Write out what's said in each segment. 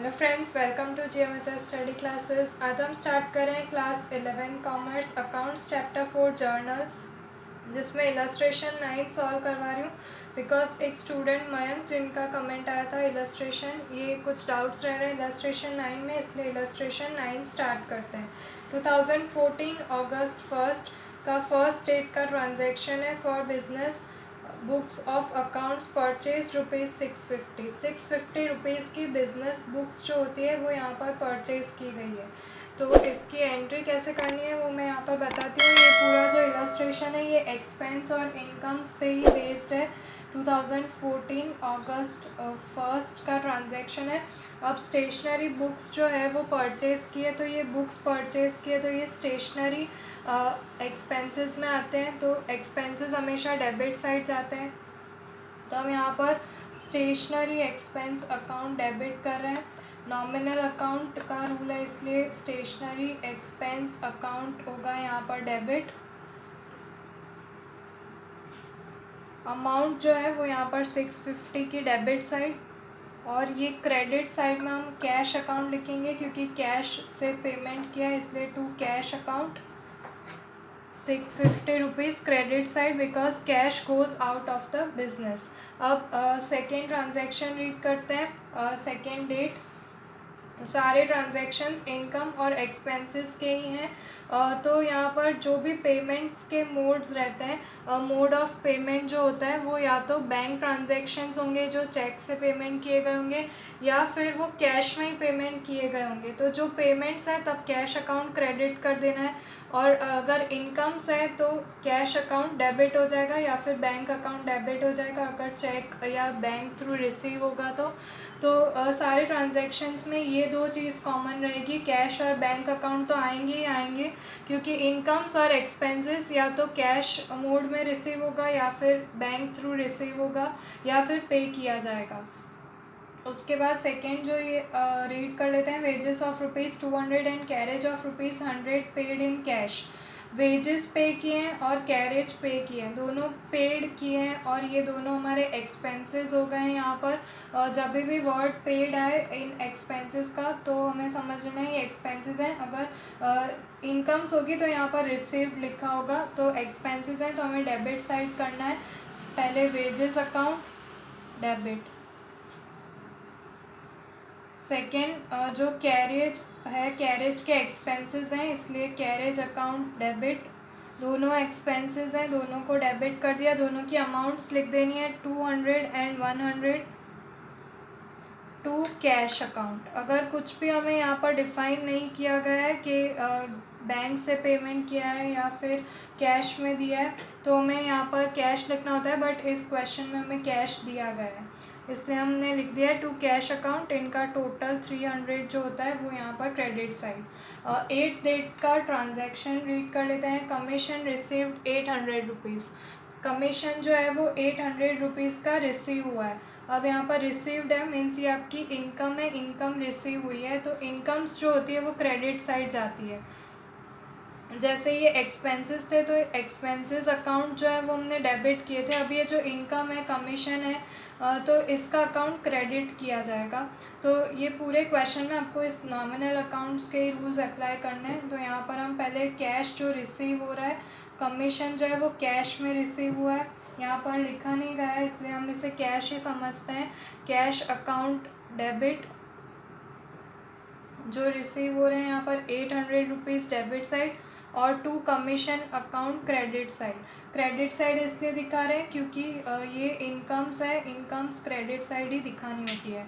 Hello friends, welcome to GMHS study classes. आज हम start कर रहे हैं class 11 commerce accounts chapter 4 journal, जिसमें इलस्ट्रेशन 9 सॉल्व करवा रही हूँ बिकॉज एक स्टूडेंट मयंक जिनका कमेंट आया था इलस्ट्रेशन, ये कुछ डाउट्स रह रहे हैं इलस्ट्रेशन 9 में, इसलिए इलस्ट्रेशन 9 स्टार्ट करते हैं। 2014 अगस्त 1 का फर्स्ट डेट का ट्रांजेक्शन है for business books of accounts purchase ₹650 rupees की बिज़नेस बुक्स जो होती है वो यहाँ पर परचेज़ की गई है। तो इसकी एंट्री कैसे करनी है वो मैं यहाँ पर बताती हूँ। ये पूरा जो इलस्ट्रेशन है ये एक्सपेंस और इनकम्स पे ही बेस्ड है। 2014 अगस्त 1 का ट्रांजैक्शन है। अब स्टेशनरी बुक्स जो है वो परचेज़ की है, तो ये बुक्स परचेज़ की है तो ये स्टेशनरी एक्सपेंसेस में आते हैं। तो एक्सपेंसेस हमेशा डेबिट साइड जाते हैं, तो हम यहाँ पर स्टेशनरी एक्सपेंस अकाउंट डेबिट कर रहे हैं। नॉमिनल अकाउंट का रूल है, इसलिए स्टेशनरी एक्सपेंस अकाउंट होगा यहाँ पर डेबिट। अमाउंट जो है वो यहाँ पर 650 की डेबिट साइड, और ये क्रेडिट साइड में हम कैश अकाउंट लिखेंगे क्योंकि कैश से पेमेंट किया है, इसलिए to cash account 650 rupees credit side because cash goes out of the business. अब सेकेंड ट्रांजैक्शन रीड करते हैं। सेकेंड डेट, सारे ट्रांजैक्शंस इनकम और एक्सपेंसेस के ही हैं। तो यहाँ पर जो भी पेमेंट्स के मोड्स रहते हैं, मोड ऑफ पेमेंट जो होता है वो या तो बैंक ट्रांजैक्शंस होंगे जो चेक से पेमेंट किए गए होंगे, या फिर वो कैश में ही पेमेंट किए गए होंगे। तो जो पेमेंट्स हैं तब कैश अकाउंट क्रेडिट कर देना है, और अगर इनकम्स है तो कैश अकाउंट डेबिट हो जाएगा या फिर बैंक अकाउंट डेबिट हो जाएगा अगर चेक या बैंक थ्रू रिसीव होगा तो सारे ट्रांजैक्शंस में ये दो चीज़ कॉमन रहेगी, कैश और बैंक अकाउंट तो आएंगे ही आएंगे, क्योंकि इनकम्स और एक्सपेंसेस या तो कैश मोड में रिसीव होगा या फिर बैंक थ्रू रिसीव होगा या फिर पे किया जाएगा। उसके बाद सेकेंड जो ये रीड कर लेते हैं, wages of ₹200 and carriage of ₹100 paid in cash. Wages पे किए हैं और कैरेज पे किए हैं, दोनों पेड किए हैं, और ये दोनों हमारे एक्सपेंसेस हो गए हैं। यहाँ पर जब भी वर्ड पेड आए इन एक्सपेंसेस का तो हमें समझना है ये एक्सपेंसेस हैं। अगर इनकम्स होगी तो यहाँ पर रिसीव्ड लिखा होगा, तो एक्सपेंसेस हैं तो हमें डेबिट साइड करना है। पहले वेजेस अकाउंट डेबिट, सेकेंड जो कैरेज है, कैरेज के एक्सपेंसेस हैं इसलिए कैरेज अकाउंट डेबिट। दोनों एक्सपेंसेस हैं, दोनों को डेबिट कर दिया। दोनों की अमाउंट्स लिख देनी है 200 एंड 100 टू कैश अकाउंट। अगर कुछ भी हमें यहाँ पर डिफ़ाइन नहीं किया गया है कि बैंक से पेमेंट किया है या फिर कैश में दिया है, तो हमें यहाँ पर कैश लिखना होता है, बट इस क्वेश्चन में हमें कैश दिया गया है इसलिए हमने लिख दिया टू कैश अकाउंट। इनका टोटल 300 जो होता है वो यहाँ पर क्रेडिट साइड। 8 डेट का ट्रांजैक्शन रीड कर लेते हैं। Commission received 800 rupees. कमीशन जो है वो 800 रुपीज़ का रिसीव हुआ है। अब यहाँ पर रिसीव्ड है मीन्स ये आपकी इनकम है, इनकम रिसीव हुई है, तो इनकम्स जो होती है वो क्रेडिट साइड जाती है। जैसे ये एक्सपेंसेस थे तो एक्सपेंसेस अकाउंट जो है वो हमने डेबिट किए थे। अब ये जो इनकम है, कमीशन है, तो इसका अकाउंट क्रेडिट किया जाएगा। तो ये पूरे क्वेश्चन में आपको इस नॉमिनल अकाउंट्स के रूल्स अप्लाई करने हैं। तो यहाँ पर हम पहले कैश जो रिसीव हो रहा है, कमीशन जो है वो कैश में रिसीव हुआ है, यहाँ पर लिखा नहीं गया है इसलिए हम इसे कैश ही समझते हैं। कैश अकाउंट डेबिट, जो रिसीव हो रहे हैं यहाँ पर 800 रुपीज़ डेबिट साइड, और to commission account credit side. Credit side इसलिए दिखा रहे हैं क्योंकि ये इनकम्स है, इनकम्स क्रेडिट साइड ही दिखानी होती है।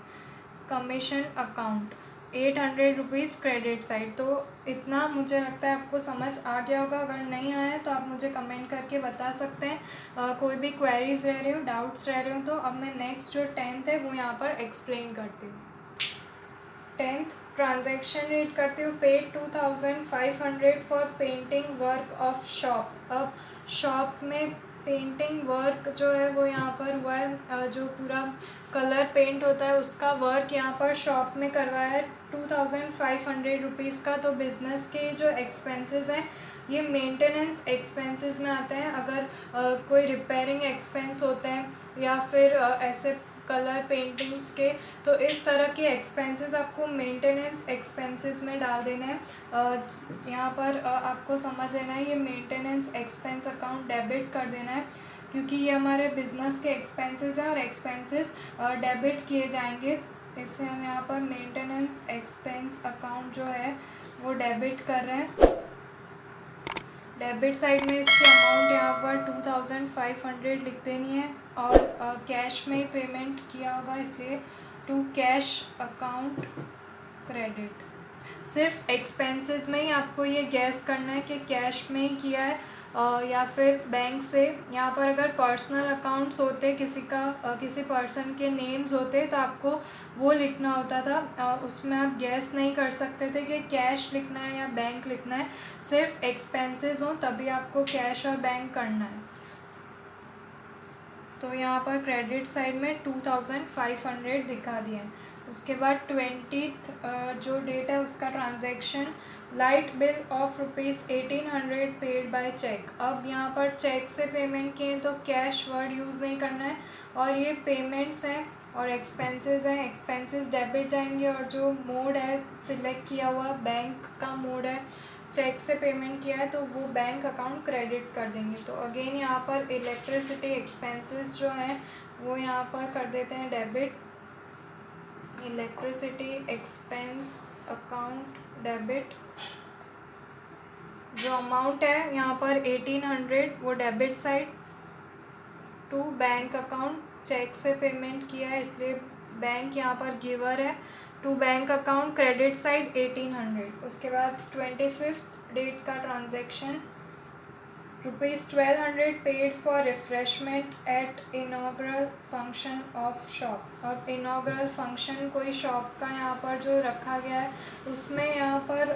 Commission account 800 rupees credit side. तो इतना मुझे लगता है आपको समझ आ गया होगा। अगर नहीं आया तो आप मुझे कमेंट करके बता सकते हैं। कोई भी क्वेरीज रह रही हो, डाउट्स रह रहे हो, तो अब मैं नेक्स्ट जो 10th है वो यहाँ पर एक्सप्लेन करती हूँ। 10th ट्रांजैक्शन रीड करती हूँ। Paid 2500 for painting work of shop. अब शॉप में पेंटिंग वर्क जो है वो यहाँ पर हुआ है, जो पूरा कलर पेंट होता है उसका वर्क यहाँ पर शॉप में करवाया है 2500 रुपीज़ का। तो बिज़नेस के जो एक्सपेंसेस हैं ये मेंटेनेंस एक्सपेंसेस में आते हैं। अगर कोई रिपेयरिंग एक्सपेंस होते हैं या फिर ऐसे कलर पेंटिंग्स के। तो इस तरह के एक्सपेंसेस आपको मेंटेनेंस एक्सपेंसेस में डाल देना है। यहाँ पर आपको समझ लेना है, ये मेंटेनेंस एक्सपेंस अकाउंट डेबिट कर देना है, क्योंकि ये हमारे बिजनेस के एक्सपेंसेस हैं और एक्सपेंसेस डेबिट किए जाएंगे। इससे हम यहाँ पर मेंटेनेंस एक्सपेंस अकाउंट जो है वो डेबिट कर रहे हैं। डेबिट साइड में इसकी अमाउंट यहाँ पर 2500 लिख देनी है और कैश में ही पेमेंट किया होगा, इसलिए टू कैश अकाउंट क्रेडिट। सिर्फ एक्सपेंसेस में ही आपको ये गैस करना है कि कैश में ही किया है या फिर बैंक से। यहाँ पर अगर पर्सनल अकाउंट्स होते, किसी पर्सन के नेम्स होते, तो आपको वो लिखना होता था। उसमें आप गैस नहीं कर सकते थे कि कैश लिखना है या बैंक लिखना है। सिर्फ एक्सपेंसेस हो तभी आपको कैश और बैंक करना है। तो यहाँ पर क्रेडिट साइड में 2500 दिखा दिए हैं। उसके बाद 20th जो डेट है उसका transaction, light bill of ₹1800 paid by cheque. अब यहाँ पर चेक से पेमेंट किए तो कैश वर्ड यूज़ नहीं करना है, और ये पेमेंट्स हैं और एक्सपेंसेस हैं। एक्सपेंसेस डेबिट जाएंगे और जो मोड है सिलेक्ट किया हुआ बैंक का मोड है, चेक से पेमेंट किया है तो वो बैंक अकाउंट क्रेडिट कर देंगे। तो अगेन यहाँ पर इलेक्ट्रिसिटी एक्सपेंसेस जो हैं वो यहाँ पर कर देते हैं debit. Electricity expense account debit. जो अमाउंट है यहाँ पर 1800 वो debit side to bank account. Cheque से पेमेंट किया है इसलिए बैंक यहाँ पर गिवर है, to bank account credit side 1800। उसके बाद 25th डेट का transaction, ₹1200 paid for refreshment at inaugural function of shop. अब इनॉग्रल फंक्शन कोई शॉप का यहाँ पर जो रखा गया है उसमें यहाँ पर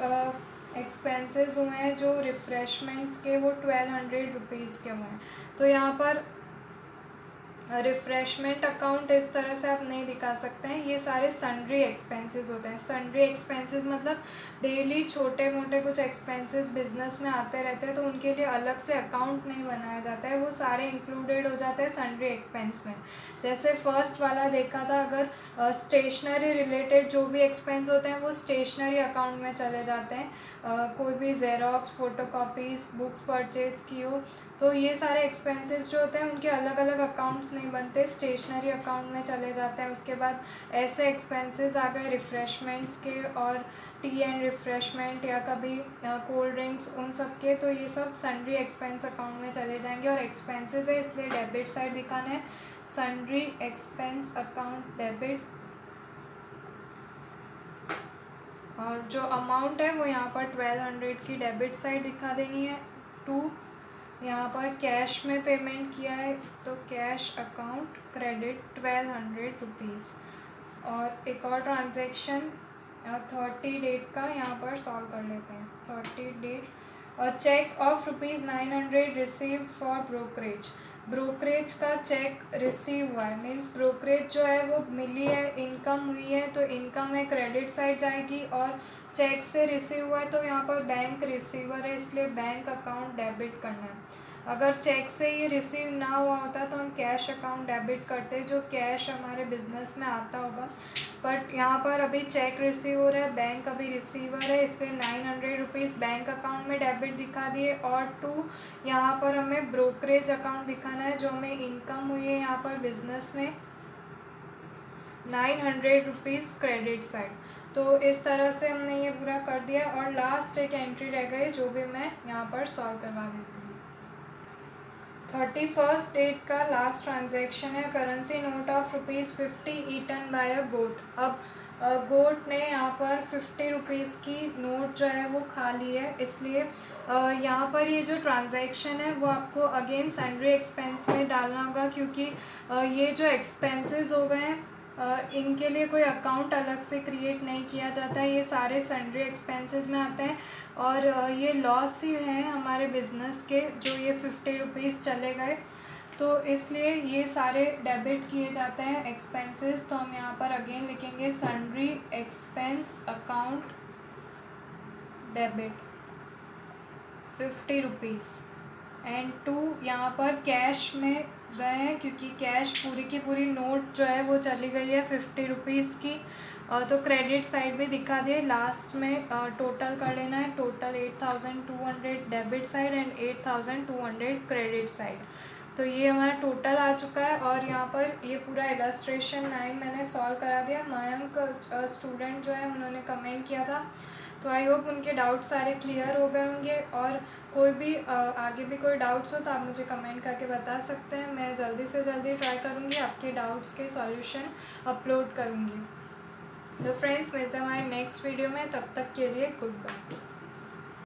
एक्सपेंसेस हुए हैं जो रिफ़्रेशमेंट्स के, वो ₹1200 के हुए हैं। तो यहाँ पर रिफ़्रेशमेंट अकाउंट इस तरह से आप नहीं दिखा सकते हैं, ये सारे सन्ड्री एक्सपेंसेस होते हैं। सन्ड्री एक्सपेंसेस मतलब डेली छोटे मोटे कुछ एक्सपेंसेस बिजनेस में आते रहते हैं, तो उनके लिए अलग से अकाउंट नहीं बनाया जाता है, वो सारे इंक्लूडेड हो जाते हैं सन्ड्री एक्सपेंस में। जैसे फर्स्ट वाला देखा था, अगर स्टेशनरी रिलेटेड जो भी एक्सपेंस होते हैं वो स्टेशनरी अकाउंट में चले जाते हैं। कोई भी ज़ेरॉक्स, फ़ोटोकॉपीज़, बुक्स परचेज़ की हो, तो ये सारे एक्सपेंसेस जो होते हैं उनके अलग अलग अकाउंट्स नहीं बनते, स्टेशनरी अकाउंट में चले जाते हैं। उसके बाद ऐसे एक्सपेंसेस आ गए रिफ़्रेशमेंट्स के और टी एंड रिफ़्रेशमेंट या कभी कोल्ड ड्रिंक्स, उन सब के, तो ये सब सन्ड्री एक्सपेंस अकाउंट में चले जाएंगे। और एक्सपेंसेस है इसलिए डेबिट साइड दिखाना है, सन्ड्री एक्सपेंस अकाउंट डेबिट। और जो अमाउंट है वो यहाँ पर 1200 की डेबिट साइड दिखा देनी है। टू यहाँ पर कैश में पेमेंट किया है तो कैश अकाउंट क्रेडिट ₹1200। और एक और ट्रांजैक्शन 30 डेट का यहाँ पर सॉल्व कर लेते हैं। 30 डेट और cheque of ₹900 received for brokerage. Brokerage का चेक रिसीव हुआ है, मीन्स ब्रोकरेज जो है वो मिली है, इनकम हुई है, तो इनकम है क्रेडिट साइड जाएगी। और चेक से रिसीव हुआ है तो यहाँ पर बैंक रिसीवर है इसलिए बैंक अकाउंट डेबिट करना है। अगर चेक से ये रिसीव ना हुआ होता तो हम कैश अकाउंट डेबिट करते, जो कैश हमारे बिजनेस में आता होगा। बट यहाँ पर अभी चेक रिसीव हो रहा है, बैंक अभी रिसीवर है, इससे ₹900 बैंक अकाउंट में डेबिट दिखा दिए। और टू यहाँ पर हमें ब्रोकरेज अकाउंट दिखाना है, जो हमें इनकम हुई है यहाँ पर बिजनेस में ₹900 क्रेडिट साइड। तो इस तरह से हमने ये पूरा कर दिया। और लास्ट एक एंट्री रह गई जो भी मैं यहाँ पर सॉल्व करवा देती हूँ। 31st डेट का लास्ट ट्रांजैक्शन है, currency note of ₹50 eaten by a goat. अब गोट ने यहाँ पर ₹50 की नोट जो है वो खा ली है, इसलिए यहाँ पर ये जो ट्रांजैक्शन है वो आपको अगेन सन्ड्री एक्सपेंस में डालना होगा, क्योंकि ये जो एक्सपेंसेस हो गए हैं इनके लिए कोई अकाउंट अलग से क्रिएट नहीं किया जाता है, ये सारे सन्ड्री एक्सपेंसेस में आते हैं। और ये लॉस ही हैं हमारे बिज़नेस के, जो ये ₹50 चले गए, तो इसलिए ये सारे डेबिट किए जाते हैं एक्सपेंसेस। तो हम यहाँ पर अगेन लिखेंगे sundry expense account debit ₹50। And to यहाँ पर कैश में गए हैं, क्योंकि कैश पूरी की पूरी नोट जो है वो चली गई है 50 रुपीज़ की। तो क्रेडिट साइड भी दिखा दिए। लास्ट में टोटल कर लेना है, total 8200 debit side and 8200 credit side. तो ये हमारा टोटल आ चुका है। और यहाँ पर ये पूरा इलस्ट्रेशन 9 मैंने सॉल्व करा दिया। मयंक स्टूडेंट जो है उन्होंने कमेंट किया था, तो आई होप उनके डाउट सारे क्लियर हो गए होंगे। और कोई भी आगे भी कोई डाउट्स हो तो आप मुझे कमेंट करके बता सकते हैं। मैं जल्दी से जल्दी ट्राई करूँगी आपके डाउट्स के सॉल्यूशन अपलोड करूँगी। तो फ्रेंड्स, मिलते हैं हमारे नेक्स्ट वीडियो में। तब तक के लिए गुड बाय।